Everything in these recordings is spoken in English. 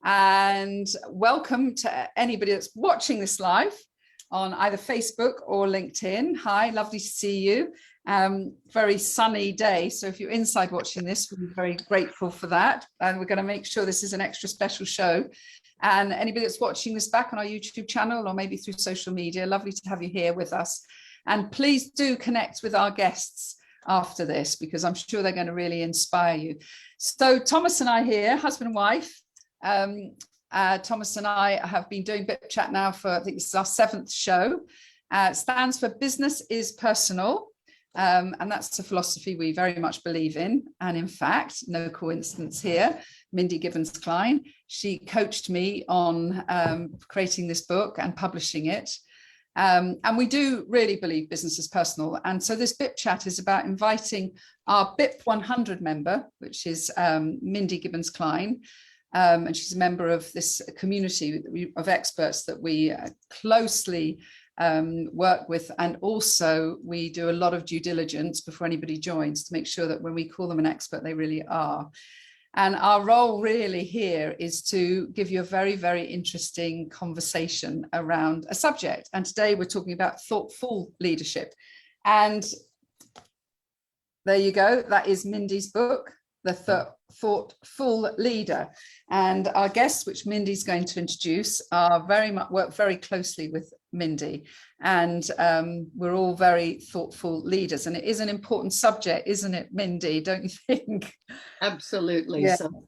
And welcome to anybody that's watching this live on either Facebook or LinkedIn. Hi, lovely to see you. Very sunny day. So if you're inside watching this, we're very grateful for that. And we're going to make sure this is an extra special show. And anybody that's watching this back on our YouTube channel or maybe through social media, lovely to have you here with us. And please do connect with our guests after this, because I'm sure they're going to really inspire you. So Thomas and I here, husband and wife. Thomas and I have been doing BIP Chat now for, I think this is our 7th show. It stands for Business is Personal. And that's a philosophy we very much believe in. And in fact, no coincidence here, Mindy Gibbins-Klein, she coached me on creating this book and publishing it. And we do really believe business is personal. And so this BIP Chat is about inviting our BIP100 member, which is Mindy Gibbins-Klein. And she's a member of this community of experts that we closely work with. And also we do a lot of due diligence before anybody joins to make sure that when we call them an expert, they really are. And our role really here is to give you a very, very interesting conversation around a subject. And today we're talking about thoughtful leadership. And there you go. That is Mindy's book, The Thoughtful Leader. And our guests, which Mindy's going to introduce, are very much work very closely with Mindy. And we're all very thoughtful leaders. And it is an important subject, isn't it, Mindy? Don't you think? Absolutely. Yeah. So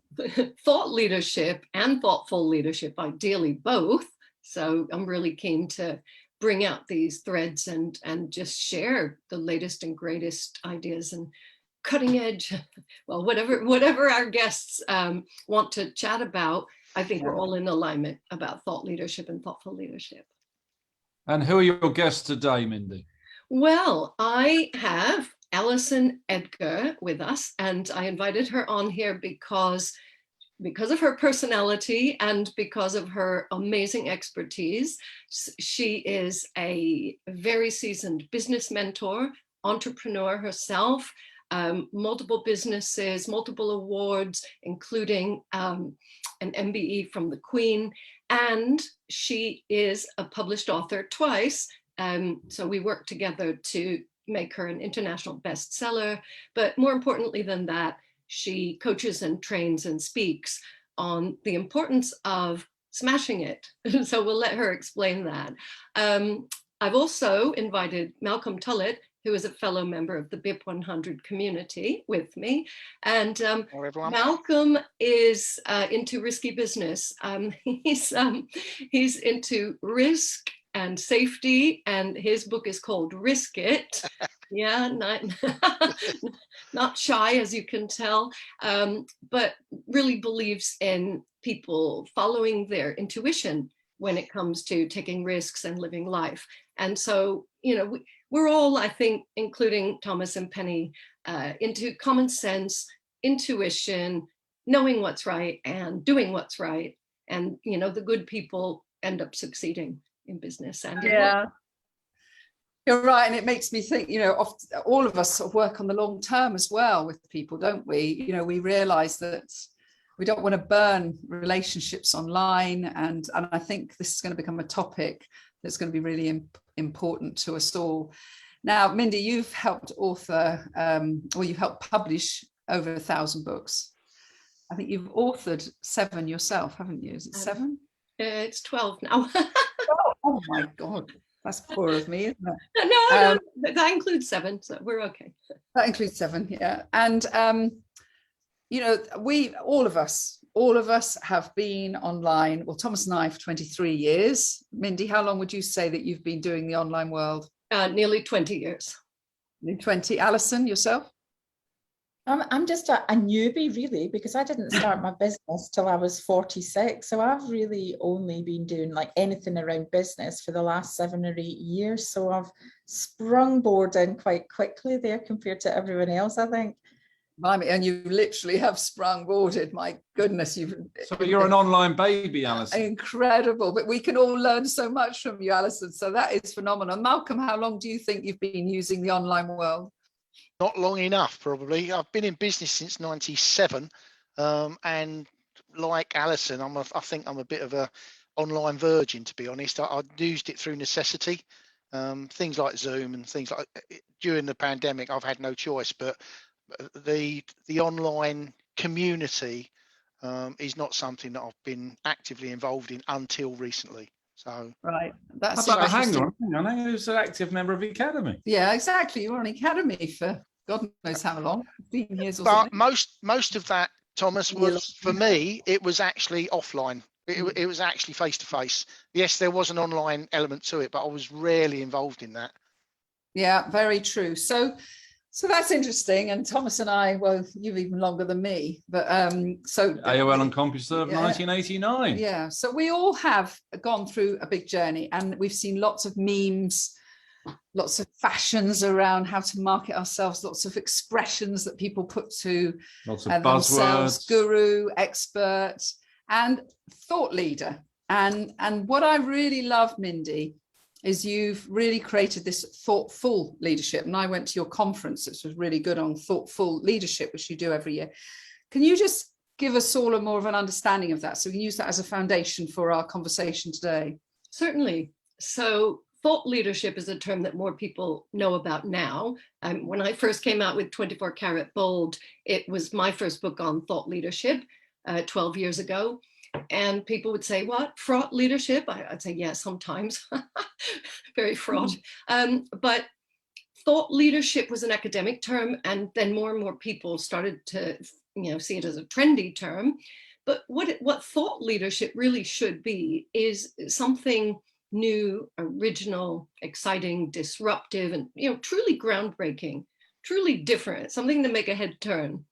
thought leadership and thoughtful leadership, ideally both. So I'm really keen to bring out these threads and just share the latest and greatest ideas and cutting edge, well, whatever our guests want to chat about. I think we're all in alignment about thought leadership and thoughtful leadership. And who are your guests today, Mindy? Well, I have Alison Edgar with us, and I invited her on here because of her personality and because of her amazing expertise. She is a very seasoned business mentor, entrepreneur herself, multiple businesses, multiple awards, including an MBE from the Queen. And she is a published author twice. So we work together to make her an international bestseller. But more importantly than that, she coaches and trains and speaks on the importance of smashing it. So we'll let her explain that. I've also invited Malcolm Tullett, who is a fellow member of the BIP100 community with me. And Malcolm is into risky business. He's into risk and safety, and his book is called Risk It. Yeah, not shy, as you can tell, but really believes in people following their intuition when it comes to taking risks and living life. And so, you know, we're all, I think, including Thomas and Penny, into common sense, intuition, knowing what's right and doing what's right. And, you know, the good people end up succeeding in business. And yeah, you're right. And it makes me think, you know, all of us sort of work on the long term as well with people, don't we? You know, we realize that we don't want to burn relationships online. And I think this is going to become a topic that's going to be really important to us all. Now, Mindy, you've helped author, or you've helped publish over 1,000 books. I think you've authored 7 yourself, haven't you? Is it 7? It's 12 now. Oh my God, that's poor of me, isn't it? No, that includes 7, so we're okay. That includes 7, yeah. And you know, all of us have been online. Well, Thomas and I for 23 years. Mindy, how long would you say that you've been doing the online world? Nearly 20 years. Nearly 20. Alison, yourself? I'm just a newbie, really, because I didn't start my business till I was 46. So I've really only been doing like anything around business for the last 7 or 8 years. So I've sprung board in quite quickly there compared to everyone else, I think. And you literally have sprung boarded. My goodness, so you're an online baby, Alison. Incredible, but we can all learn so much from you, Alison. So that is phenomenal. Malcolm, how long do you think you've been using the online world? Not long enough, probably. I've been in business since '97, and like Alison, I think I'm a bit of a online virgin, to be honest. I used it through necessity. Things like Zoom and things like during the pandemic, I've had no choice. But the online community is not something that I've been actively involved in until recently. So right, that's How about interesting. hang on, who's an active member of the academy? Yeah, exactly. You were on Academy for God knows how long, 15 years or but something. most of that, Thomas, was for me, it was actually offline. It was actually face to face. Yes, there was an online element to it, but I was rarely involved in that. Yeah, very true. So that's interesting. And Thomas and I, well, you've even longer than me, but so AOL and CompuServe, Yeah. 1989. yeah. So we all have gone through a big journey, and we've seen lots of memes, lots of fashions around how to market ourselves, lots of expressions that people put to Lots of themselves, buzzwords. guru, expert, and thought leader. And what I really love, Mindy, is you've really created this thoughtful leadership. And I went to your conference, which was really good, on thoughtful leadership, which you do every year. Can you just give us all a more of an understanding of that, so we can use that as a foundation for our conversation today? Certainly. So thought leadership is a term that more people know about now. When I first came out with 24 Karat Bold, it was my first book on thought leadership 12 years ago. And people would say, what, fraught leadership? I'd say, yeah, sometimes. Very fraught. But thought leadership was an academic term, and then more and more people started to see it as a trendy term. But what thought leadership really should be is something new, original, exciting, disruptive, and truly groundbreaking, truly different, something to make a head turn.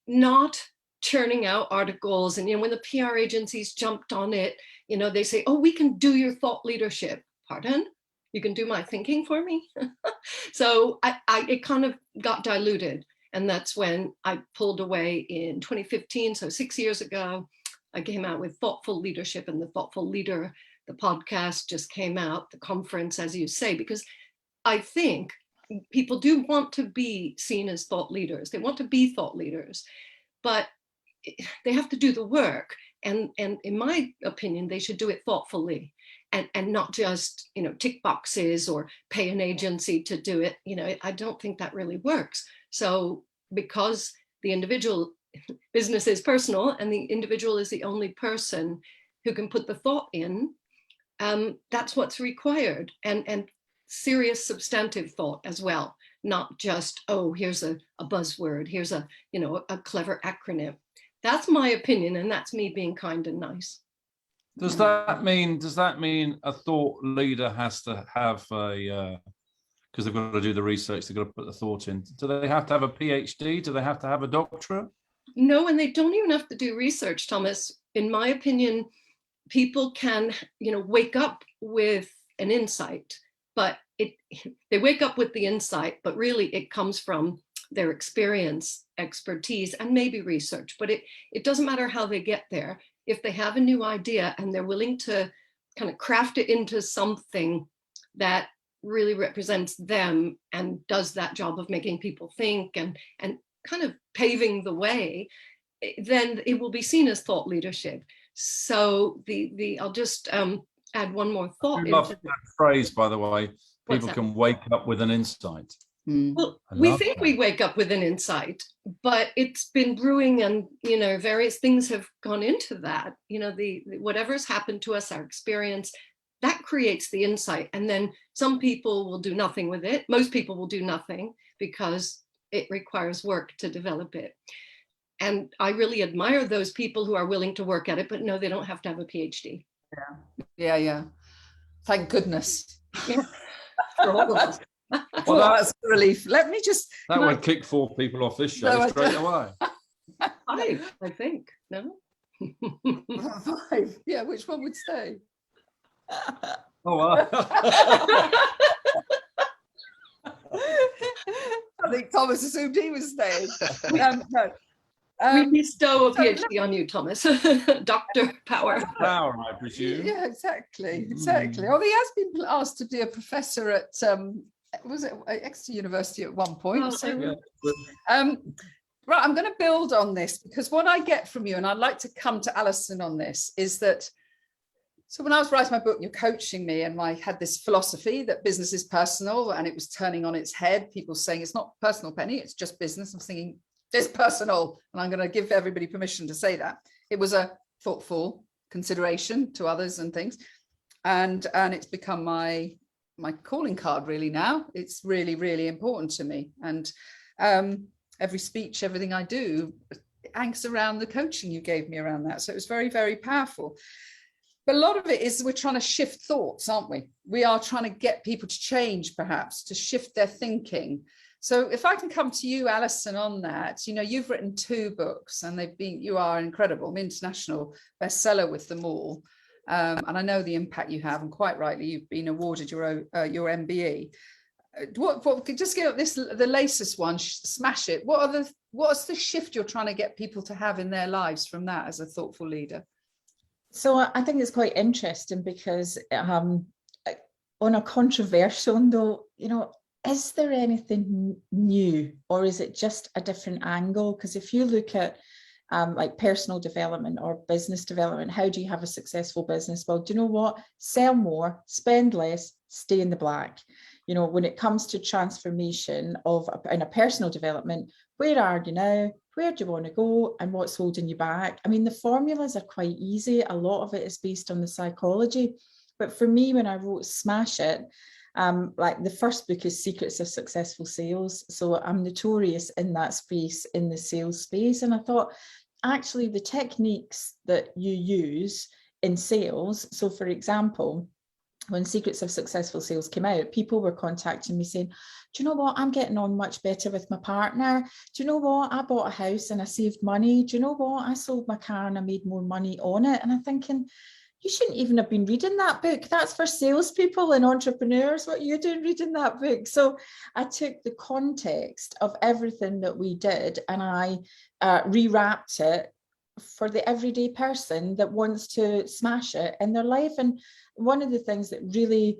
Not churning out articles, and when the PR agencies jumped on it, they say, oh, we can do your thought leadership. Pardon? You can do my thinking for me? So it kind of got diluted. And that's when I pulled away in 2015. So 6 years ago, I came out with Thoughtful Leadership and the Thoughtful Leader. The podcast just came out, the conference, as you say, because I think people do want to be seen as thought leaders. They want to be thought leaders, but they have to do the work. And in my opinion, they should do it thoughtfully and not just, tick boxes or pay an agency to do it. I don't think that really works. So because the individual business is personal and the individual is the only person who can put the thought in, that's what's required. And serious substantive thought as well, not just, oh, here's a buzzword, here's a clever acronym. That's my opinion, and that's me being kind and nice. Does that mean a thought leader has to have a because they've got to do the research, they've got to put the thought in. Do they have to have a PhD? Do they have to have a doctorate? No, and they don't even have to do research, Thomas. In my opinion, people can, wake up with an insight, but they wake up with the insight, but really it comes from their experience, expertise, and maybe research. But it doesn't matter how they get there. If they have a new idea and they're willing to kind of craft it into something that really represents them and does that job of making people think and kind of paving the way, then it will be seen as thought leadership. So I'll just add one more thought. I love that phrase, by the way. People that? can wake up with an insight. Well, we think we wake up with an insight, but it's been brewing, and various things have gone into that. Whatever's happened to us, our experience, that creates the insight. And then some people will do nothing with it. Most people will do nothing because it requires work to develop it. And I really admire those people who are willing to work at it, but no, they don't have to have a PhD. Yeah. Thank goodness. Yeah. For all of us. Well, that's a relief. Let me just. That would kick 4 people off this show straight away. 5, I think. No. 5. Yeah, which one would stay? Oh, wow. I think Thomas assumed he was staying. No. We bestow a PhD on you, Thomas. Doctor Power. Power, I presume. Yeah, exactly. Well, he has been asked to be a professor at was it Exeter University at one point? Oh, so, yeah. Right, I'm going to build on this, because what I get from you, and I'd like to come to Alison on this, is that, so when I was writing my book, you're coaching me, and I had this philosophy that business is personal, and it was turning on its head. People saying it's not personal, Penny, it's just business. I'm thinking it's personal, and I'm going to give everybody permission to say that. It was a thoughtful consideration to others and things, and it's become my calling card really now. It's really, really important to me, and every speech, everything I do hangs around the coaching you gave me around that. So it was very, very powerful. But a lot of it is we're trying to shift thoughts, aren't we? We are trying to get people to change, perhaps, to shift their thinking. So if I can come to you, Alison, on that, you know, you've written 2 books, and you are incredible, an international bestseller with them all. And I know the impact you have, and quite rightly, you've been awarded your MBE. What just give this, the latest one, Smash It. What's the shift you're trying to get people to have in their lives from that as a thoughtful leader? So I think it's quite interesting, because on a controversial note, you know, is there anything new, or is it just a different angle? Because if you look at like personal development or business development, how do you have a successful business? Well, do you know what? Sell more, spend less, stay in the black. You know, when it comes to transformation in a personal development, where are you now? Where do you want to go, and what's holding you back? I mean, the formulas are quite easy. A lot of it is based on the psychology. But for me, when I wrote Smash It, like the first book is Secrets of Successful Sales. So I'm notorious in that space, in the sales space. And I thought, actually, the techniques that you use in sales. So for example, when Secrets of Successful Sales came out, people were contacting me saying, do you know what, I'm getting on much better with my partner. Do you know what, I bought a house and I saved money. Do you know what, I sold my car and I made more money on it. And I'm thinking, you shouldn't even have been reading that book. That's for salespeople and entrepreneurs. What are you doing reading that book? So I took the context of everything that we did, and I rewrapped it for the everyday person that wants to smash it in their life. And one of the things that really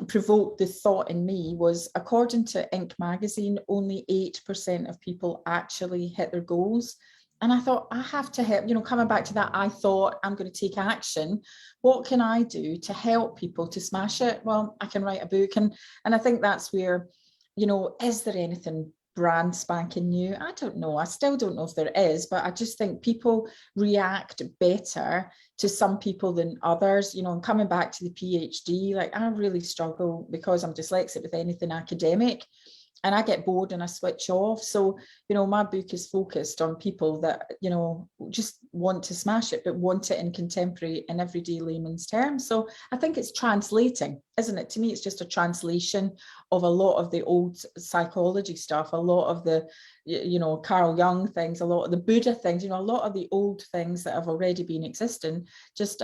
provoked the thought in me was, according to Inc. magazine, only 8% of people actually hit their goals. And I thought, I have to help, you know, coming back to that, I thought, I'm going to take action. What can I do to help people to smash it? Well, I can write a book. And I think that's where, you know, is there anything brand spanking new? I don't know. I still don't know if there is, but I just think people react better to some people than others. You know, and coming back to the PhD, like I really struggle because I'm dyslexic with anything academic, and I get bored and I switch off. So, you know, my book is focused on people that, you know, just want to smash it, but want it in contemporary and everyday layman's terms. So I think it's translating, isn't it? To me, it's just a translation of a lot of the old psychology stuff, a lot of the, you know, Carl Jung things, a lot of the Buddha things, you know, a lot of the old things that have already been existing, just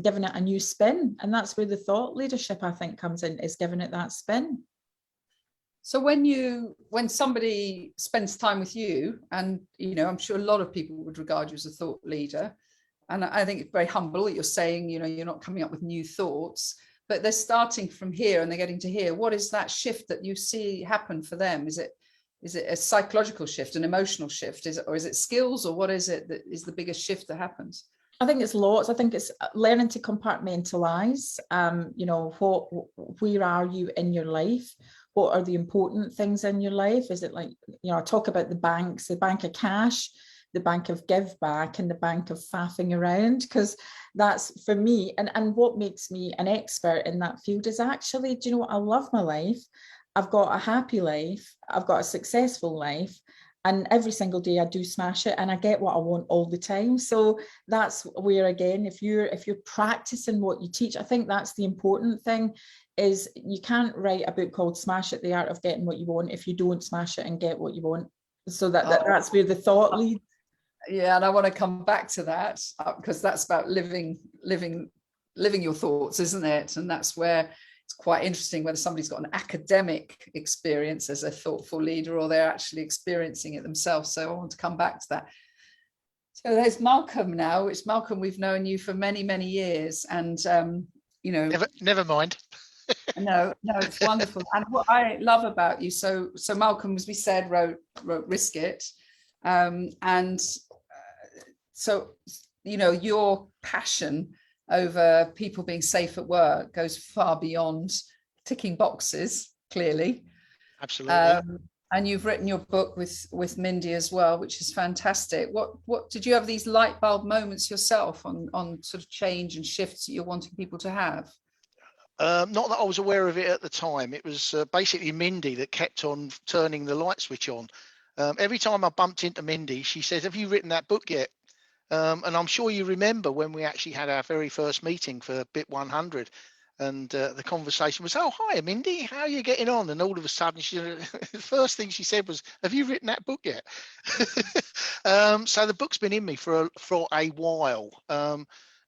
giving it a new spin. And that's where the thought leadership, I think, comes in, is giving it that spin. So when somebody spends time with you, and, you know, I'm sure a lot of people would regard you as a thought leader, and I think it's very humble that you're saying, you know, you're not coming up with new thoughts, but they're starting from here and they're getting to here. What is that shift that you see happen for them? Is it a psychological shift, an emotional shift? Is it skills, or what is it that is the biggest shift that happens? I think it's lots. I think it's learning to compartmentalize. You know, where are you in your life? What are the important things in your life? Is it like, you know, I talk about the banks, the bank of cash, the bank of give back, and the bank of faffing around, because that's for me. And what makes me an expert in that field is actually, do you know what? I love my life. I've got a happy life. I've got a successful life. And every single day I do smash it, and I get what I want all the time. So that's where, again, if you're practicing what you teach, I think that's the important thing, is you can't write a book called Smash It, The Art of Getting What You Want, if you don't smash it and get what you want. So that's where the thought leads. Yeah, and I want to come back to that, because that's about living your thoughts, isn't it? And that's where it's quite interesting whether somebody's got an academic experience as a thoughtful leader, or they're actually experiencing it themselves. So I want to come back to that. So there's Malcolm now, which, Malcolm, we've known you for many, many years, and you know, never mind. No, it's wonderful. And what I love about you, so Malcolm, as we said, wrote Risk It, And so, you know, your passion over people being safe at work goes far beyond ticking boxes, clearly. Absolutely. And you've written your book with Mindy as well, which is fantastic. What did you have these light bulb moments yourself on sort of change and shifts that you're wanting people to have? Not that I was aware of it at the time. It was basically Mindy that kept on turning the light switch on. Every time I bumped into Mindy, she said, "Have you written that book yet?" And I'm sure you remember when we actually had our very first meeting for BIP100, and the conversation was, "Oh, hi, Mindy, how are you getting on?" And all of a sudden, the first thing she said was, "Have you written that book yet?" So the book's been in me for a while.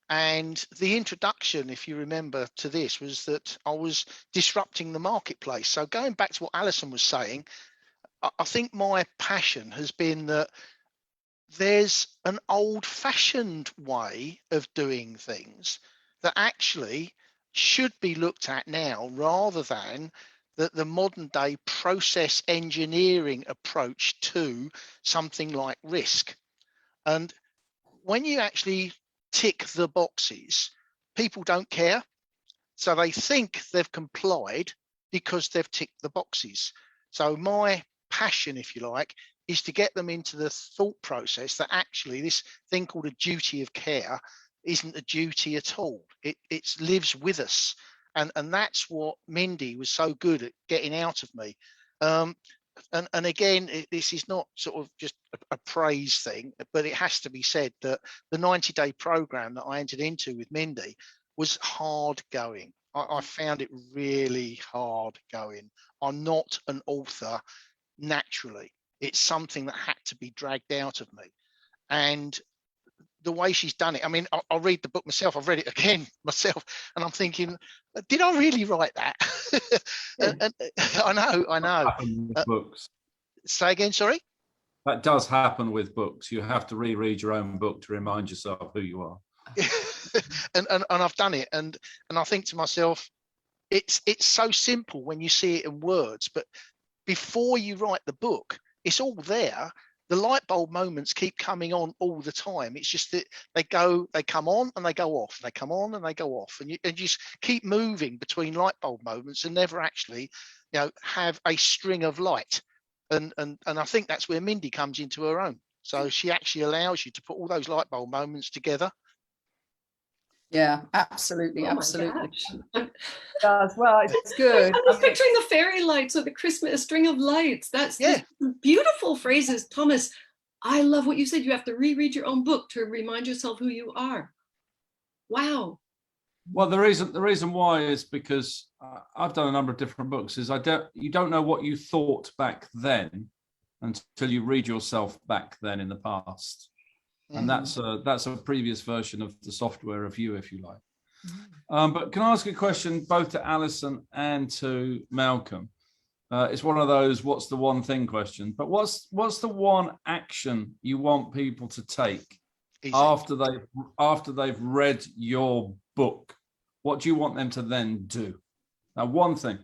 And the introduction, if you remember, to this was that I was disrupting the marketplace. So going back to what Alison was saying, I think my passion has been that there's an old-fashioned way of doing things that actually should be looked at now, rather than the modern day process engineering approach to something like risk. And when you actually tick the boxes, people don't care. So they think they've complied because they've ticked the boxes. So my passion, if you like, is to get them into the thought process that actually this thing called a duty of care isn't a duty at all. It lives with us. And that's what Mindy was so good at getting out of me. And again, this is not sort of just a praise thing, but it has to be said that the 90-day program that I entered into with Mindy was hard going. I found it really hard going. I'm not an author naturally. It's something that had to be dragged out of me. And the way she's done it, I mean, I'll read the book myself. I've read it again myself, and I'm thinking, did I really write that? and I know. Books. Say again, sorry? That does happen with books. You have to reread your own book to remind yourself who you are. and I've done it, and I think to myself, it's so simple when you see it in words, but before you write the book, it's all there. The light bulb moments keep coming on all the time. It's just that they come on and they go off. They come on and they go off, and you just keep moving between light bulb moments and never actually, have a string of light. And I think that's where Mindy comes into her own. So she actually allows you to put all those light bulb moments together. Yeah, absolutely, Oh absolutely. Does well. It's good. I'm just picturing the fairy lights or the Christmas string of lights. That's beautiful phrases, Thomas. I love what you said. You have to reread your own book to remind yourself who you are. Wow. Well, the reason why is because I've done a number of different books. Is you don't know what you thought back then until you read yourself back then in the past. And that's a previous version of the software of you, if you like. But can I ask a question both to Alison and to Malcolm? It's one of those "what's the one thing" question. But what's the one action you want people to take after they've read your book? What do you want them to then do? Now, one thing.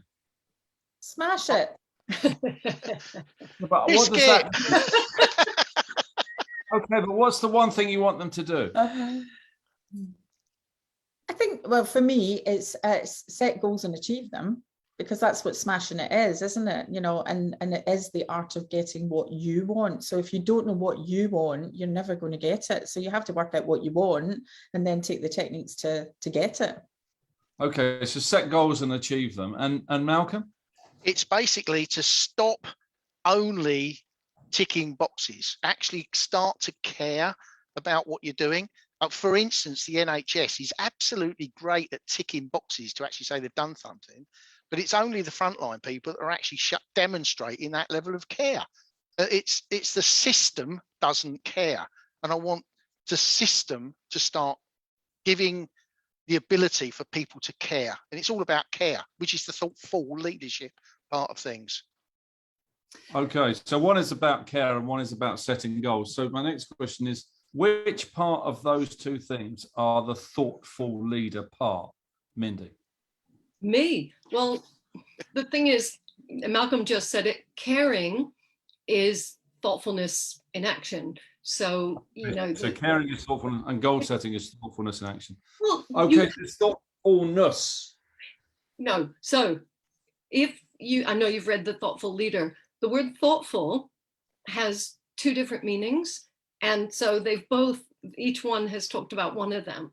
Smash it. But what does that? Okay, but what's the one thing you want them to do? I think, well, for me, it's set goals and achieve them, because that's what smashing it is, isn't it? And it is the art of getting what you want. So if you don't know what you want, you're never going to get it. So you have to work out what you want and then take the techniques to get it. Okay, so set goals and achieve them. And Malcolm? It's basically to stop only ticking boxes, actually start to care about what you're doing. For instance, the NHS is absolutely great at ticking boxes to actually say they've done something, but it's only the frontline people that are actually demonstrating that level of care. It's the system doesn't care, and I want the system to start giving the ability for people to care, and it's all about care, which is the thoughtful leadership part of things. Okay, so one is about care and one is about setting goals. So my next question is, which part of those two things are the thoughtful leader part, Mindy? Me? Well, the thing is, Malcolm just said it, caring is thoughtfulness in action. So, you know, so caring is thoughtfulness and goal setting is thoughtfulness in action. well, Okay, it's thoughtfulness. no. So if you, I know you've read The Thoughtful Leader, the word thoughtful has two different meanings. And so they've both, each one has talked about one of them.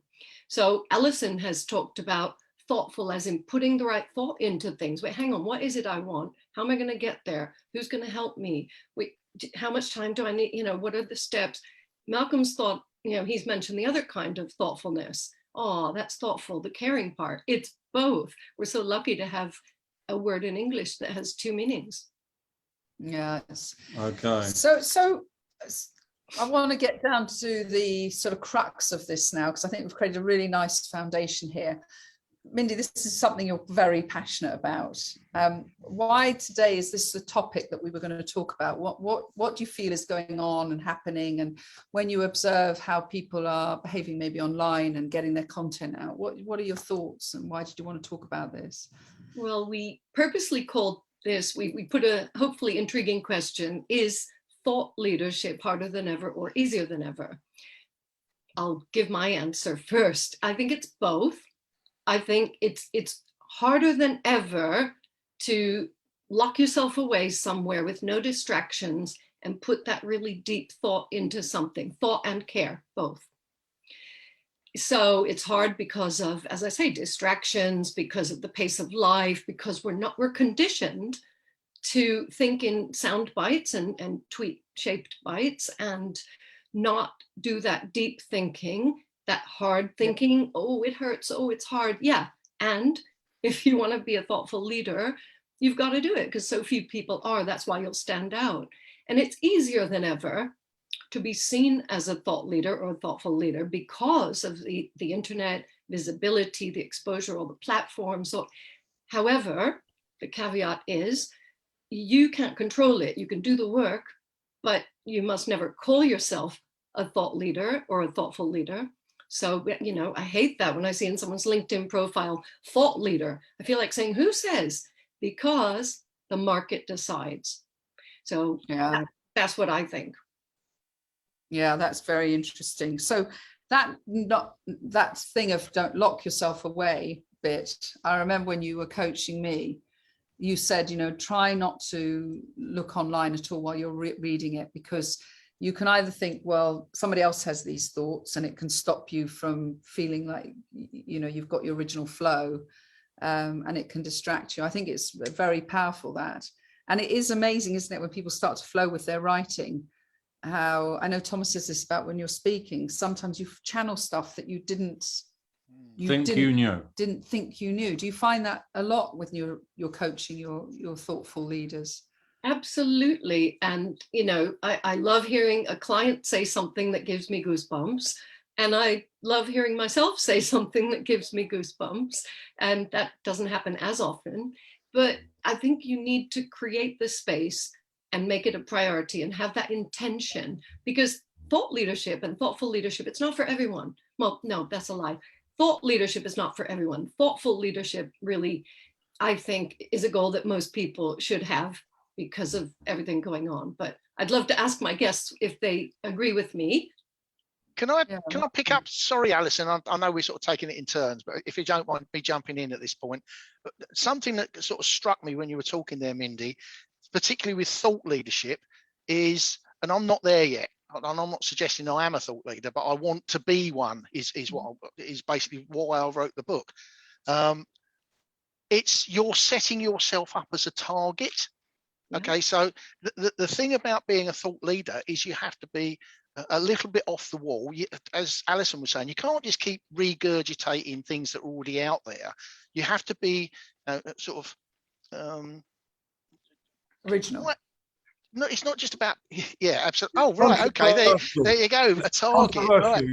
So Alison has talked about thoughtful as in putting the right thought into things. Wait, hang on, what is it I want? How am I going to get there? Who's going to help me? Wait, how much time do I need? You know, what are the steps? Malcolm's thought, you know, he's mentioned the other kind of thoughtfulness. Oh, that's thoughtful, the caring part. It's both. We're so lucky to have a word in English that has two meanings. Yes. Okay. So I want to get down to the sort of crux of this now, because I think we've created a really nice foundation here. Mindy, this is something you're very passionate about. Why today is this the topic that we were going to talk about? What do you feel is going on and happening? And when you observe how people are behaving maybe online and getting their content out, what are your thoughts and why did you want to talk about this? Well, we purposely called this, we put a hopefully intriguing question: is thought leadership harder than ever or easier than ever? I'll give my answer first. I think it's both. I think it's harder than ever to lock yourself away somewhere with no distractions and put that really deep thought into something, thought and care, both. So it's hard because of, as I say, distractions, because of the pace of life, because we're conditioned to think in sound bites and tweet shaped bites and not do that deep thinking, that hard thinking. Oh, it hurts. Oh, it's hard. Yeah. And if you want to be a thoughtful leader, you've got to do it because so few people are. That's why you'll stand out. And it's easier than ever to be seen as a thought leader or a thoughtful leader because of the internet visibility, the exposure, all the platforms. So, however, the caveat is you can't control it. You can do the work, but you must never call yourself a thought leader or a thoughtful leader. So, you know, I hate that when I see in someone's LinkedIn profile, thought leader. I feel like saying, who says? Because the market decides. So Yeah, that's what I think. yeah, that's very interesting. So that thing of don't lock yourself away bit, I remember when you were coaching me, you said, you know, try not to look online at all while you're reading it, because you can either think, well, somebody else has these thoughts and it can stop you from feeling like, you know, you've got your original flow, and it can distract you. I think it's very powerful, that. And it is amazing, isn't it, when people start to flow with their writing, how, I know Thomas says this about when you're speaking, sometimes you channel stuff that you didn't think you knew. Do you find that a lot with your coaching, your thoughtful leaders? Absolutely. And, you know, I love hearing a client say something that gives me goosebumps. And I love hearing myself say something that gives me goosebumps. And that doesn't happen as often. But I think you need to create the space and make it a priority and have that intention, because thought leadership and thoughtful leadership, it's not for everyone. Well, no, that's a lie. Thought leadership is not for everyone. Thoughtful leadership really, I think, is a goal that most people should have because of everything going on. But I'd love to ask my guests if they agree with me. Can I pick up? Sorry, Alison, I know we're sort of taking it in turns, but if you don't mind me jumping in at this point, but something that sort of struck me when you were talking there, Mindy, particularly with thought leadership, is, and I'm not there yet, and I'm not suggesting I am a thought leader, but I want to be one. Is basically why I wrote the book. It's you're setting yourself up as a target. Okay, so the thing about being a thought leader is you have to be a little bit off the wall. As Alison was saying, you can't just keep regurgitating things that are already out there. You have to be sort of original. No, it's not just about, yeah, absolutely. Oh, right, okay, there you go, a target, right.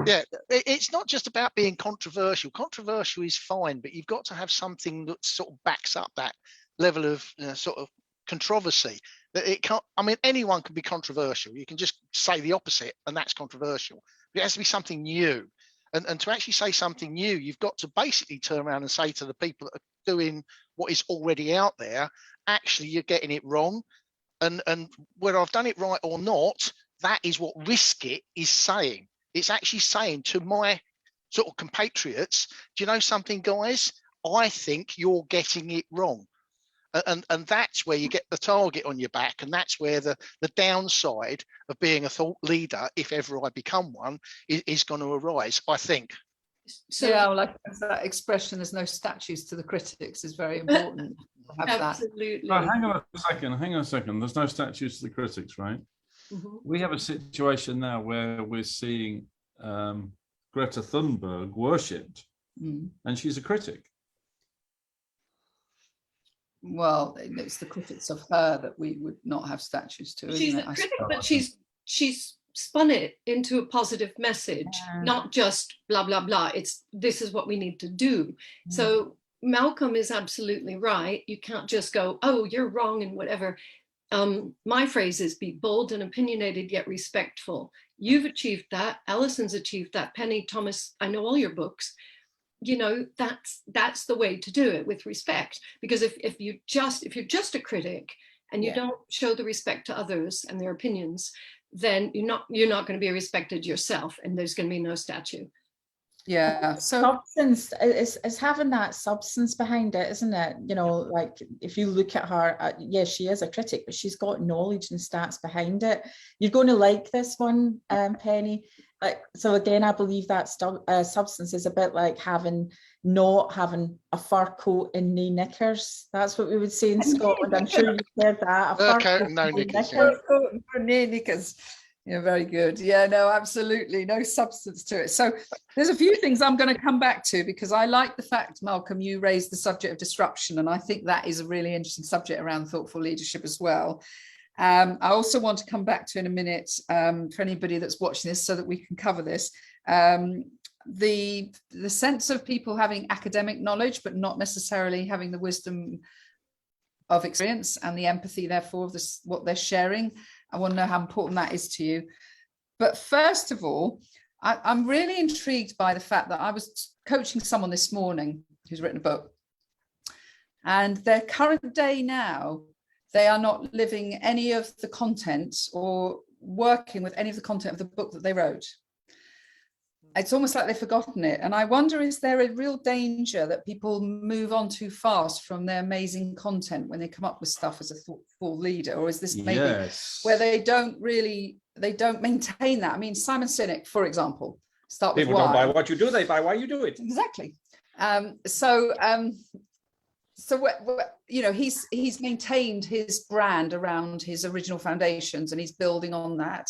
Yeah, it's not just about being controversial. Controversial is fine, but you've got to have something that sort of backs up that level of sort of controversy. That it can't, I mean, anyone can be controversial. You can just say the opposite and that's controversial. But it has to be something new. And to actually say something new, you've got to basically turn around and say to the people that are doing what is already out there, actually, you're getting it wrong. And whether I've done it right or not, that is what risk it is saying. It's actually saying to my sort of compatriots, do you know something, guys? I think you're getting it wrong. And that's where you get the target on your back. And that's where the downside of being a thought leader, if ever I become one, is going to arise, I think. So yeah, like that expression, there's no statues to the critics, is very important. Absolutely. That. Hang on a second. There's no statues to the critics, right? Mm-hmm. We have a situation now where we're seeing Greta Thunberg worshipped, and she's a critic. Well, it's the critics of her that we would not have statues to. She's a critic, but she's spun it into a positive message, not just blah blah blah. This is what we need to do. So Malcolm is absolutely right. You can't just go, oh, you're wrong and whatever. My phrase is be bold and opinionated yet respectful. You've achieved that. Alison's achieved that. Penny, Thomas, I know all your books. You know, that's the way to do it, with respect. Because if you're just a critic and you don't show the respect to others and their opinions, then you're not going to be respected yourself, and there's going to be no statue. Yeah. So substance is having that substance behind it, isn't it? You know, like if you look at her, yes, she is a critic, but she's got knowledge and stats behind it. You're going to like this one, Penny. Like, so again, I believe that substance is a bit like not having a fur coat and knee knickers. That's what we would say in Scotland. I'm sure you've heard that. A fur coat and knee knickers. Yeah, very good. Yeah, no, absolutely. No substance to it. So there's a few things I'm going to come back to, because I like the fact, Malcolm, you raised the subject of disruption. And I think that is a really interesting subject around thoughtful leadership as well. I also want to come back to in a minute for anybody that's watching this, so that we can cover this. The sense of people having academic knowledge, but not necessarily having the wisdom of experience and the empathy, therefore, of this, what they're sharing. I want to know how important that is to you. But first of all, I'm really intrigued by the fact that I was coaching someone this morning who's written a book, and their current day now, they are not living any of the content or working with any of the content of the book that they wrote. It's almost like they've forgotten it. And I wonder, is there a real danger that people move on too fast from their amazing content when they come up with stuff as a thoughtful leader? Or is this maybe where they don't maintain that? I mean, Simon Sinek, for example, start with people don't buy what you do, they buy why you do it. Exactly. So you know, he's maintained his brand around his original foundations, and he's building on that.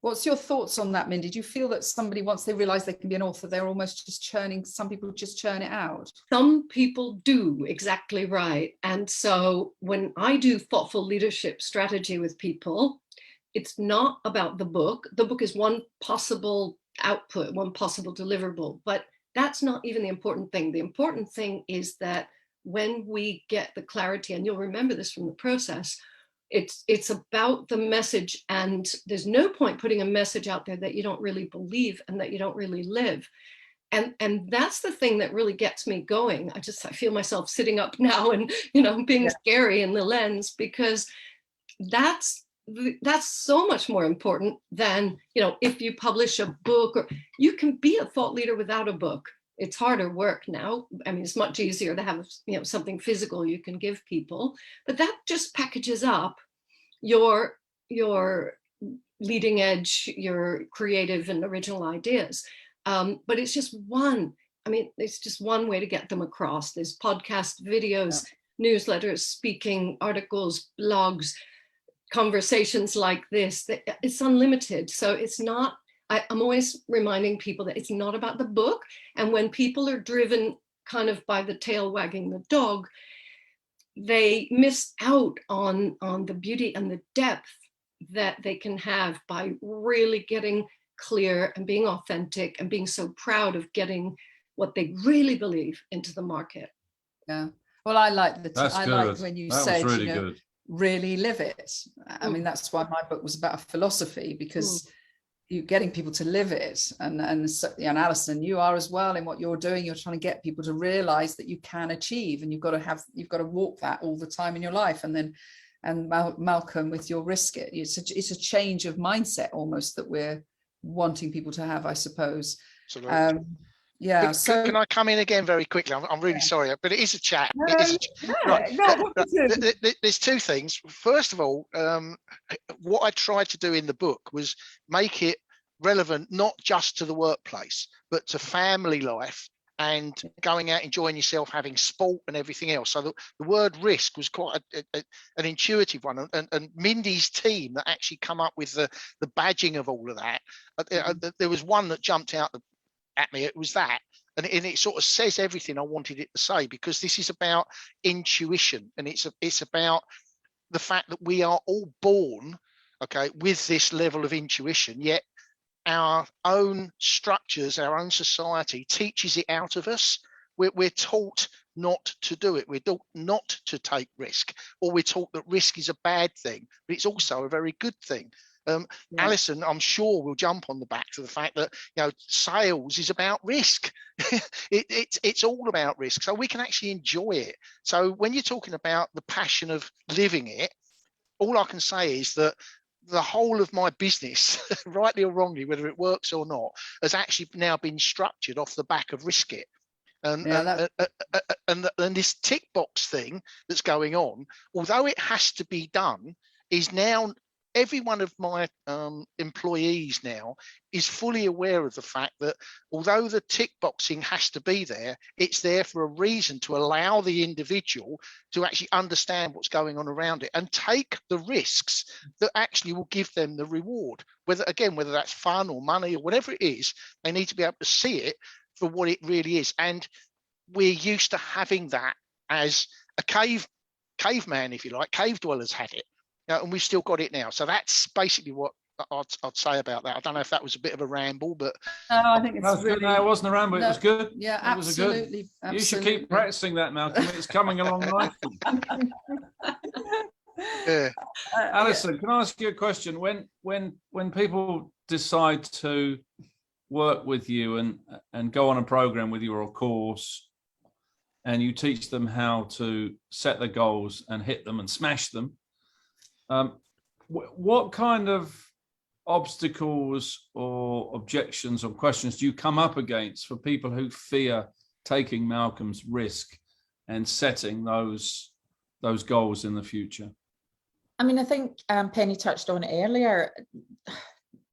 What's your thoughts on that, Mindy? Do you feel that somebody, once they realize they can be an author, they're almost just churning, some people just churn it out? Some people do, exactly right. And so when I do thoughtful leadership strategy with people, it's not about the book. The book is one possible output, one possible deliverable, but that's not even the important thing. The important thing is that when we get the clarity, and you'll remember this from the process, it's about the message, and there's no point putting a message out there that you don't really believe and that you don't really live. And that's the thing that really gets me going. I feel myself sitting up now and, you know, being scary in the lens, because that's so much more important than, you know, if you publish a book, or you can be a thought leader without a book. It's harder work now. I mean, it's much easier to have, you know, something physical you can give people, but that just packages up your leading edge, your creative and original ideas. But it's just one. I mean, it's just one way to get them across. There's podcasts, videos, newsletters, speaking, articles, blogs, conversations like this. It's unlimited. So it's not. I'm always reminding people that it's not about the book. And when people are driven kind of by the tail wagging the dog, they miss out on the beauty and the depth that they can have by really getting clear and being authentic and being so proud of getting what they really believe into the market. Yeah. Well, I like I like when you said, really, you know, good. Really live it. I mean, that's why my book was about philosophy, because you're getting people to live it, and Alison, you are as well in what you're doing. You're trying to get people to realize that you can achieve, and you've got to walk that all the time in your life. And then and Malcolm with your risk it. It's a change of mindset almost that we're wanting people to have, I suppose. Absolutely. Yeah. So can I come in again very quickly? I'm really sorry, but it is a chat. There's two things. First of all, what I tried to do in the book was make it relevant not just to the workplace, but to family life and going out, enjoying yourself, having sport and everything else. So the word risk was quite an intuitive one. And Mindy's team that actually come up with the badging of all of that, there was one that jumped out at me. It was that, and it sort of says everything I wanted it to say, because this is about intuition, and it's about the fact that we are all born, okay, with this level of intuition, yet our own structures, our own society teaches it out of us. We're taught not to do it. We're taught not to take risk, or we're taught that risk is a bad thing, but it's also a very good thing. Alison, I'm sure, will jump on the back to the fact that, you know, sales is about risk. It's all about risk, so we can actually enjoy it. So when you're talking about the passion of living it, all I can say is that the whole of my business, rightly or wrongly, whether it works or not, has actually now been structured off the back of risk it. And this tick box thing that's going on, although it has to be done, is now every one of my employees now is fully aware of the fact that although the tick boxing has to be there, it's there for a reason, to allow the individual to actually understand what's going on around it and take the risks that actually will give them the reward. Whether that's fun or money or whatever it is, they need to be able to see it for what it really is. And we're used to having that as a caveman, if you like. Cave dwellers had it. And we've still got it now. So that's basically what I'd say about that. I don't know if that was a bit of a ramble, but no, I think it's really... No, it wasn't a ramble. It was good. Yeah, it absolutely. Was good. You should keep practicing that, Malcolm. It's coming along nicely. Yeah. Alison, can I ask you a question? When people decide to work with you and go on a program with you or a course, and you teach them how to set their goals and hit them and smash them, what kind of obstacles or objections or questions do you come up against for people who fear taking Malcolm's risk and setting those goals in the future? I mean, I think Penny touched on it earlier.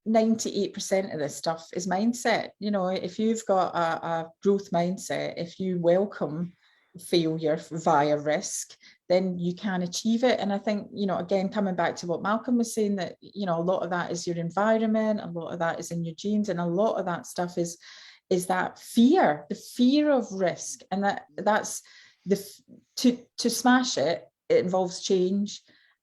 98% of this stuff is mindset. You know, if you've got a growth mindset, if you welcome failure via risk, then you can achieve it. And I think, you know, again, coming back to what Malcolm was saying, that, you know, a lot of that is your environment, a lot of that is in your genes, and a lot of that stuff is that fear, the fear of risk. And that's to smash it, it involves change,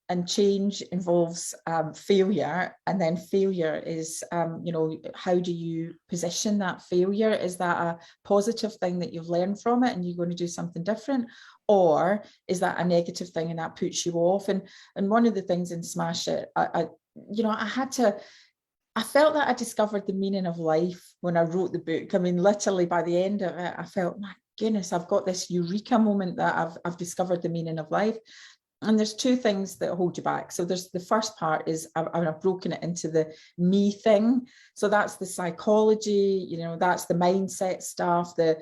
and change involves failure. And then failure is, you know, how do you position that failure? Is that a positive thing that you've learned from it and you're going to do something different? Or is that a negative thing and that puts you off? And one of the things in Smash It, I felt that I discovered the meaning of life when I wrote the book. I mean, literally by the end of it, I felt, my goodness, I've got this eureka moment that I've discovered the meaning of life. And there's two things that hold you back. So there's the first part is I've broken it into the me thing. So that's the psychology, you know, that's the mindset stuff, the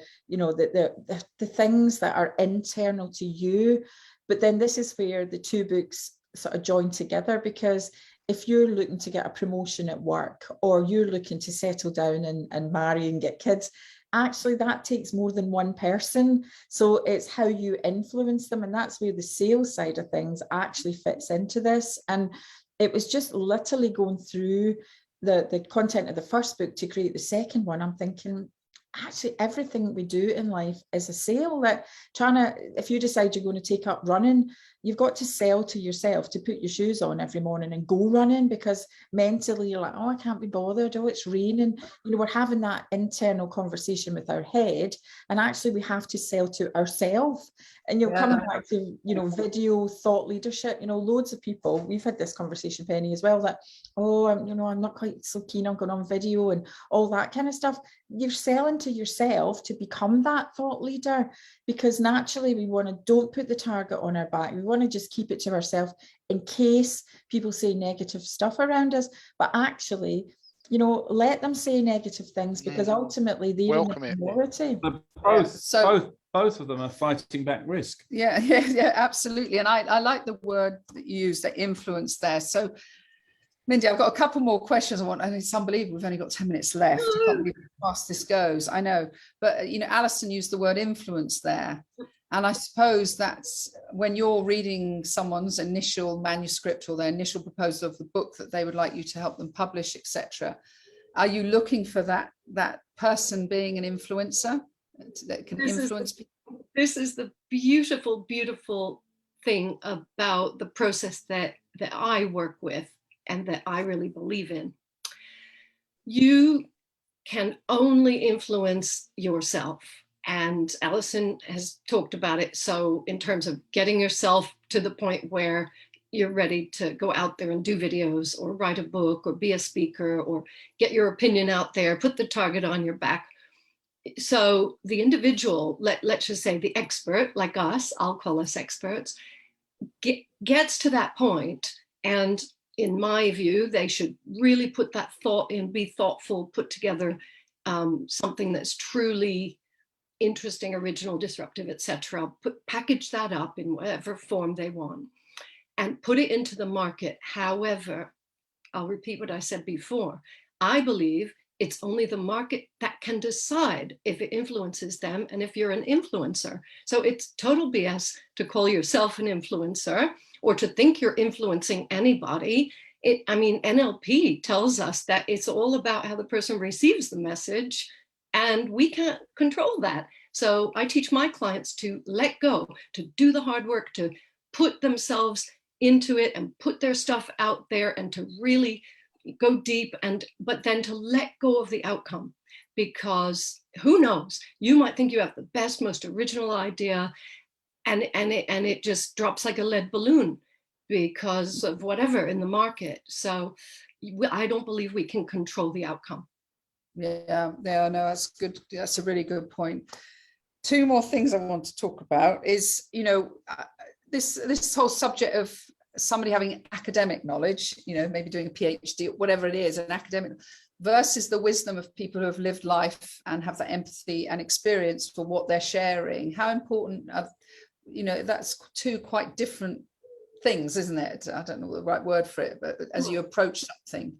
things that are internal to you. But then this is where the two books sort of join together, because if you're looking to get a promotion at work, or you're looking to settle down and marry and get kids, actually that takes more than one person. So it's how you influence them, and that's where the sales side of things actually fits into this. And it was just literally going through the content of the first book to create the second one. I'm thinking, actually everything we do in life is a sale. That if you decide you're going to take up running, you've got to sell to yourself to put your shoes on every morning and go running, because mentally you're like, oh, I can't be bothered, oh, it's raining. You know, we're having that internal conversation with our head, and actually we have to sell to ourselves. And you're coming back to, you know, video thought leadership. You know, loads of people, we've had this conversation, Penny, as well, that, oh, I'm not quite so keen on going on video and all that kind of stuff. You're selling to yourself to become that thought leader, because naturally we don't put the target on our back. We want to just keep it to ourselves in case people say negative stuff around us. But actually, you know, let them say negative things, because ultimately they're in the minority. Both of them are fighting back risk. Yeah, absolutely. And I like the word that you used, the influence there. So, Mindy, I've got a couple more questions I want, and it's unbelievable we've only got 10 minutes left. I can't believe how fast this goes. I know, but you know, Alison used the word influence there. And I suppose that's when you're reading someone's initial manuscript or their initial proposal of the book that they would like you to help them publish, etc. Are you looking for that person being an influencer that can influence people? This is the beautiful, beautiful thing about the process that I work with and that I really believe in. You can only influence yourself. And Alison has talked about it. So in terms of getting yourself to the point where you're ready to go out there and do videos or write a book or be a speaker or get your opinion out there, put the target on your back. So the individual, let's just say the expert like us, I'll call us experts, gets to that point. And in my view, they should really put that thought in, be thoughtful, put together something that's truly interesting, original, disruptive, etc. Package that up in whatever form they want and put it into the market. However, I'll repeat what I said before. I believe it's only the market that can decide if it influences them and if you're an influencer. So it's total BS to call yourself an influencer or to think you're influencing anybody. I mean, NLP tells us that it's all about how the person receives the message, and we can't control that. So I teach my clients to let go, to do the hard work, to put themselves into it and put their stuff out there and to really go deep, but then to let go of the outcome, because who knows, you might think you have the best, most original idea and it just drops like a lead balloon because of whatever in the market. So I don't believe we can control the outcome. Yeah, no, that's good. That's a really good point. Two more things I want to talk about is, you know, this whole subject of somebody having academic knowledge, you know, maybe doing a PhD, whatever it is, an academic, versus the wisdom of people who have lived life and have that empathy and experience for what they're sharing. How important are, you know, that's two quite different things, isn't it? I don't know the right word for it, but as you approach something.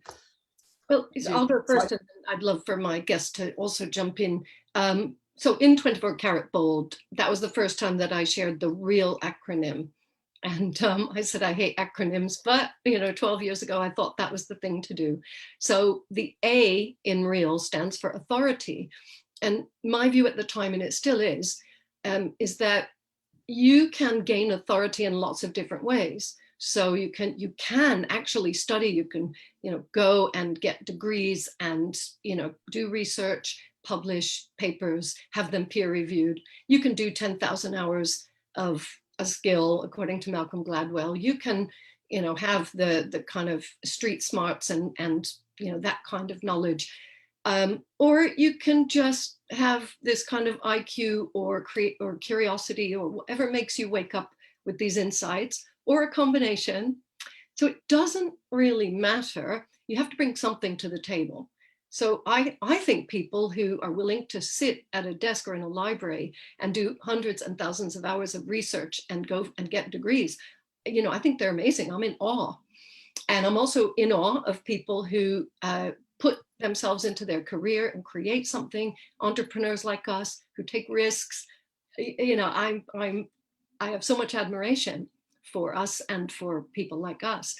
Well, I'll go first, and I'd love for my guest to also jump in. So in 24 Karat Bold, that was the first time that I shared the real acronym. And I said, I hate acronyms, but, you know, 12 years ago, I thought that was the thing to do. So the A in real stands for authority. And my view at the time, and it still is that you can gain authority in lots of different ways. So you can actually study, you can, you know, go and get degrees and, you know, do research, publish papers, have them peer reviewed. You can do 10,000 hours of a skill, according to Malcolm Gladwell. You can, you know, have the kind of street smarts and you know, that kind of knowledge. Or you can just have this kind of IQ or curiosity or whatever makes you wake up with these insights, or a combination. So it doesn't really matter. You have to bring something to the table. So I think people who are willing to sit at a desk or in a library and do hundreds and thousands of hours of research and go and get degrees, you know, I think they're amazing. I'm in awe. And I'm also in awe of people who put themselves into their career and create something, entrepreneurs like us who take risks. You know, I have so much admiration for us and for people like us.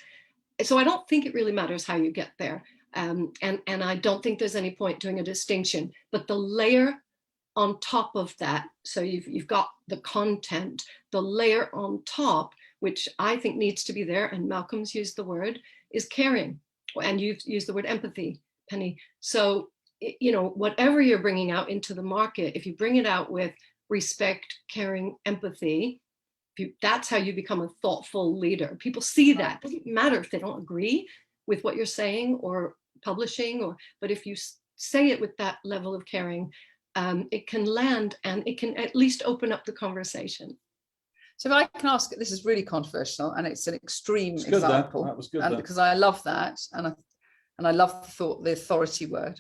So I don't think it really matters how you get there. And I don't think there's any point doing a distinction, but the layer on top of that, so you've got the content, the layer on top, which I think needs to be there, and Malcolm's used the word, is caring. And you've used the word empathy, Penny. So, you know, whatever you're bringing out into the market, if you bring it out with respect, caring, empathy, that's how you become a thoughtful leader. People see that. It doesn't matter if they don't agree with what you're saying or publishing, but if you say it with that level of caring, it can land and it can at least open up the conversation. So if I can ask, this is really controversial and it's an extreme It's good, example. that was good. And because I love that, and I love the authority word.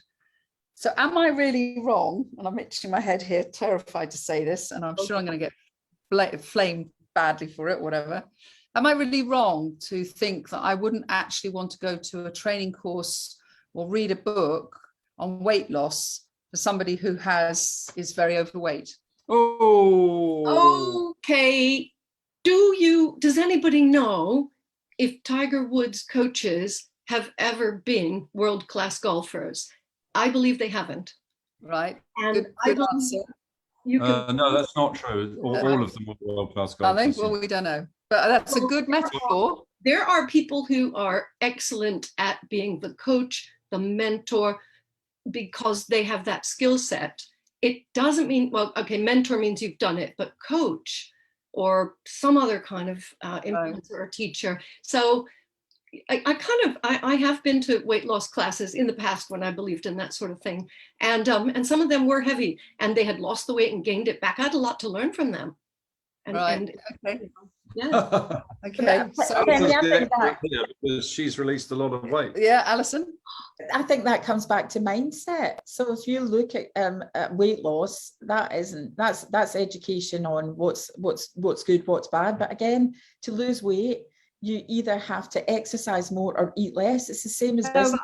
So am I really wrong? And I'm itching my head here, terrified to say this, and I'm sure I'm going to get flamed badly for it, whatever. Am I really wrong to think that I wouldn't actually want to go to a training course or read a book on weight loss for somebody who is very overweight? Oh, Okay. Does anybody know if Tiger Woods coaches have ever been world-class golfers? I believe they haven't. Right. And Good answer. you can no, that's not true. All of them were world-class Are they? golfers. Well, we don't know, but that's a good metaphor. There are people who are excellent at being the coach, the mentor, because they have that skill set. It doesn't mean, well, okay, mentor means you've done it, but coach or some other kind of influencer or teacher. So I have been to weight loss classes in the past when I believed in that sort of thing. And some of them were heavy and they had lost the weight and gained it back. I had a lot to learn from them. Okay. Yeah. Okay. So because she's released a lot of weight. yeah, Alison. I think that comes back to mindset. So if you look at weight loss, that's education on what's good, what's bad. But again, to lose weight, you either have to exercise more or eat less. It's the same as business.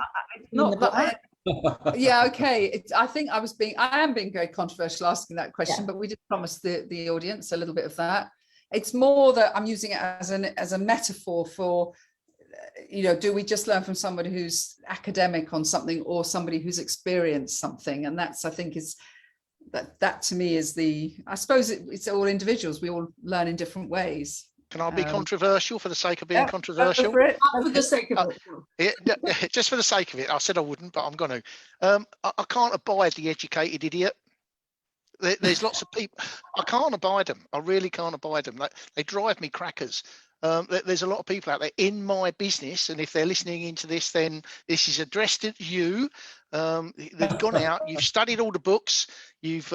Yeah, okay. I think I am being very controversial asking that question, but we did promise the audience a little bit of that. It's more that I'm using it as a metaphor for, do we just learn from somebody who's academic on something or somebody who's experienced something? And that's, I think, is that to me is I suppose it's all individuals. We all learn in different ways. Can I be controversial for the sake of being controversial? For the sake of it. Just for the sake of it. I said I wouldn't, but I'm going to. I can't abide the educated idiot. There's lots of people. I can't abide them. I really can't abide them. They drive me crackers. There's a lot of people out there in my business, and if they're listening into this, then this is addressed at you. They've gone out, you've studied all the books, you've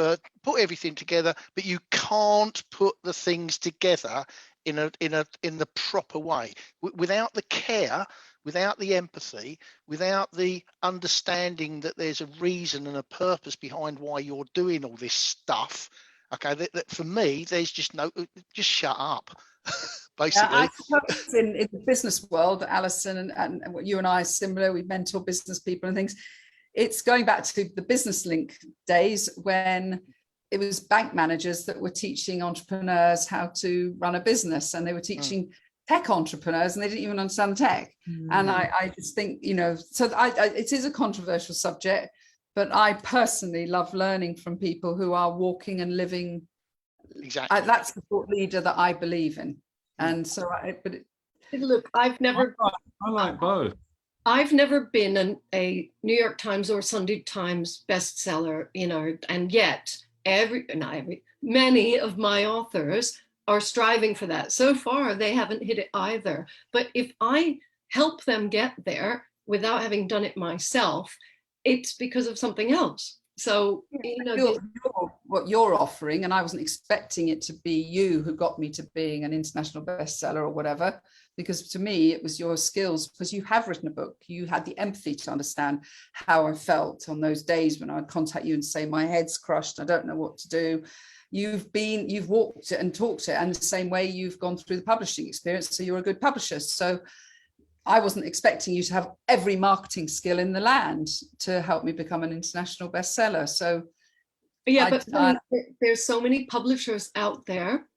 put everything together, but you can't put the things together in the proper way, without the care, without the empathy, without the understanding that there's a reason and a purpose behind why you're doing all this stuff. Okay, that for me, there's just shut up. Basically. I suppose in the business world, Alison, and what you and I are similar, we mentor business people and things. It's going back to the business link days when it was bank managers that were teaching entrepreneurs how to run a business, and they were teaching tech entrepreneurs and they didn't even understand tech. And I just think, so it is a controversial subject, but I personally love learning from people who are walking and living. Exactly. That's the thought leader that I believe in. And so, look, I've never. I like both. I've never been a New York Times or Sunday Times bestseller, and yet many of my authors are striving for that. So far, they haven't hit it either. But if I help them get there without having done it myself, it's because of something else. So, what you're offering, and I wasn't expecting it to be you who got me to being an international bestseller or whatever, because to me, it was your skills, because you have written a book. You had the empathy to understand how I felt on those days when I would contact you and say, my head's crushed, I don't know what to do. You've walked it and talked it, and the same way you've gone through the publishing experience, so you're a good publisher. So I wasn't expecting you to have every marketing skill in the land to help me become an international bestseller. So yeah, there's so many publishers out there,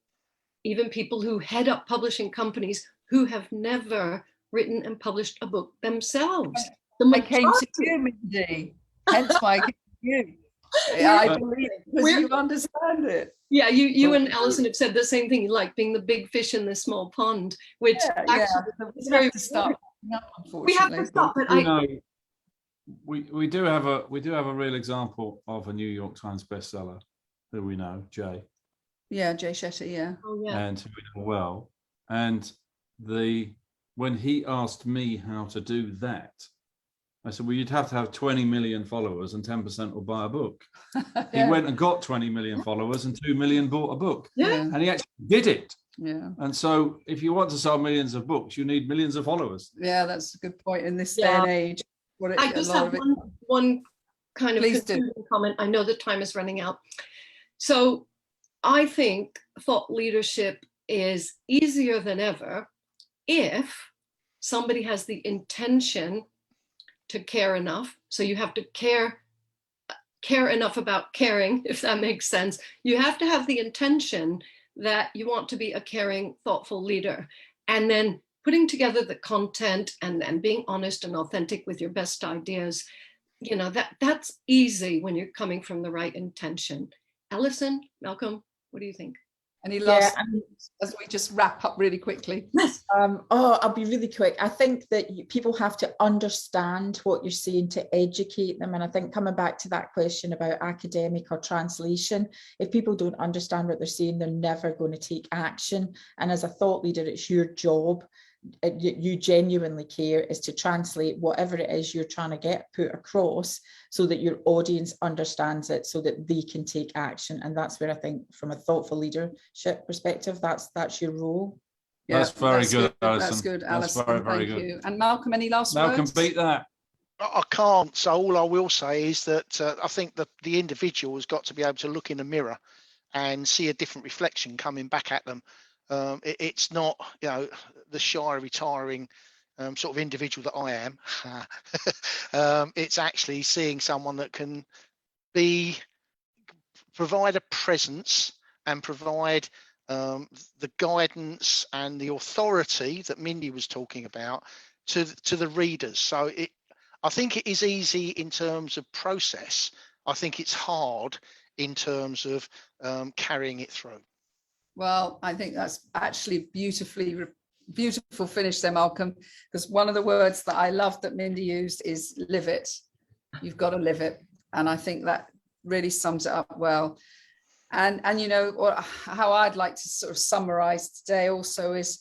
even people who head up publishing companies, who have never written and published a book themselves. I came to you, Mindy. Hence why I came to you. I believe because you understand it. Yeah, you and Alison have said the same thing, like being the big fish in the small pond, which is very to start. We have to stop. But we do have a real example of a New York Times bestseller who we know, Jay. Yeah, Jay Shetty. Yeah. Oh, yeah. And who we know well. And when he asked me how to do that, I said, well, you'd have to have 20 million followers and 10% will buy a book. He Yeah. went and got 20 million followers and 2 million bought a book. Yeah. And he actually did it. Yeah. And so if you want to sell millions of books, you need millions of followers. Yeah, that's a good point in this day Yeah. and age. I just have one kind of Please do. concluding comment. I know the time is running out. So I think thought leadership is easier than ever if somebody has the intention to care enough. So you have to care enough about caring, if that makes sense. You have to have the intention that you want to be a caring, thoughtful leader. And then putting together the content and being honest and authentic with your best ideas, you know, that's easy when you're coming from the right intention. Alison, Malcolm, what do you think? Any last, Yeah, as we just wrap up really quickly? Yes. I'll be really quick. I think that people have to understand what you're saying to educate them. And I think coming back to that question about academic or translation, if people don't understand what they're saying, they're never going to take action. And as a thought leader, it's your job. You genuinely care is to translate whatever it is you're trying to get put across so that your audience understands it so that they can take action. And that's where I think from a thoughtful leadership perspective, that's your role. Yeah, that's very good, Alison. That's good, That's Alison. very, very Thank good. you. And Malcolm, any last Malcolm, words? beat that. I can't. So all I will say is that I think that the individual has got to be able to look in the mirror and see a different reflection coming back at them. It's not, you know, the shy, retiring sort of individual that I am. It's actually seeing someone that can provide a presence and provide the guidance and the authority that Mindy was talking about to the readers. So I think it is easy in terms of process. I think it's hard in terms of carrying it through. Well, I think that's actually beautiful finish there, Malcolm, because one of the words that I love that Mindy used is live it. You've got to live it. And I think that really sums it up well. And you know, how I'd like to sort of summarize today also is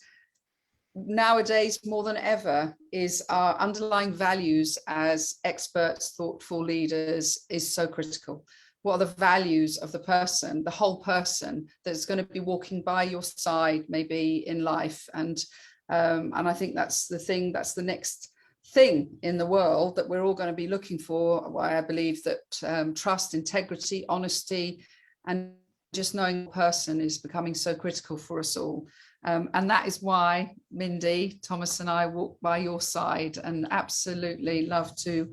nowadays more than ever is our underlying values as experts, thoughtful leaders is so critical. What are the values of the person, the whole person that's going to be walking by your side maybe in life? And I think that's the thing, that's the next thing in the world that we're all going to be looking for. Why I believe that trust, integrity, honesty, and just knowing the person is becoming so critical for us all. And that is why Mindy, Thomas and I walk by your side and absolutely love to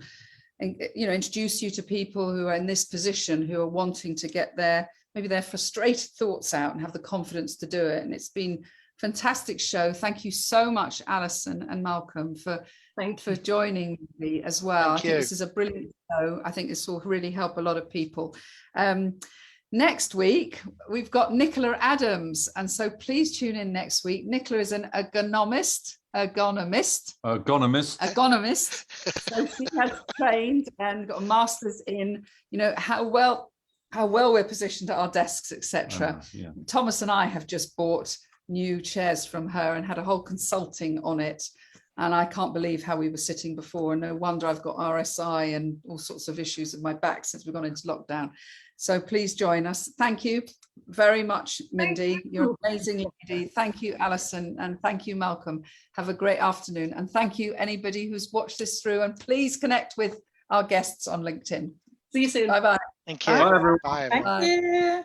introduce you to people who are in this position, who are wanting to get maybe their frustrated thoughts out and have the confidence to do it. And it's been a fantastic show. Thank you so much, Alison and Malcolm, for joining me as well. I think this is a brilliant show. I think this will really help a lot of people. Next week, we've got Nicola Adams. And so please tune in next week. Nicola is an ergonomist. So she has trained and got a master's in, how well we're positioned at our desks, etc. Yeah. Thomas and I have just bought new chairs from her and had a whole consulting on it. And I can't believe how we were sitting before. And no wonder I've got RSI and all sorts of issues with my back since we've gone into lockdown. So please join us. Thank you very much, Mindy. You're an amazing lady. Thank you, Alison. And thank you, Malcolm. Have a great afternoon. And thank you, anybody who's watched this through. And please connect with our guests on LinkedIn. See you soon. Bye-bye. Thank you. Bye, everyone. Bye, everyone. Thank you.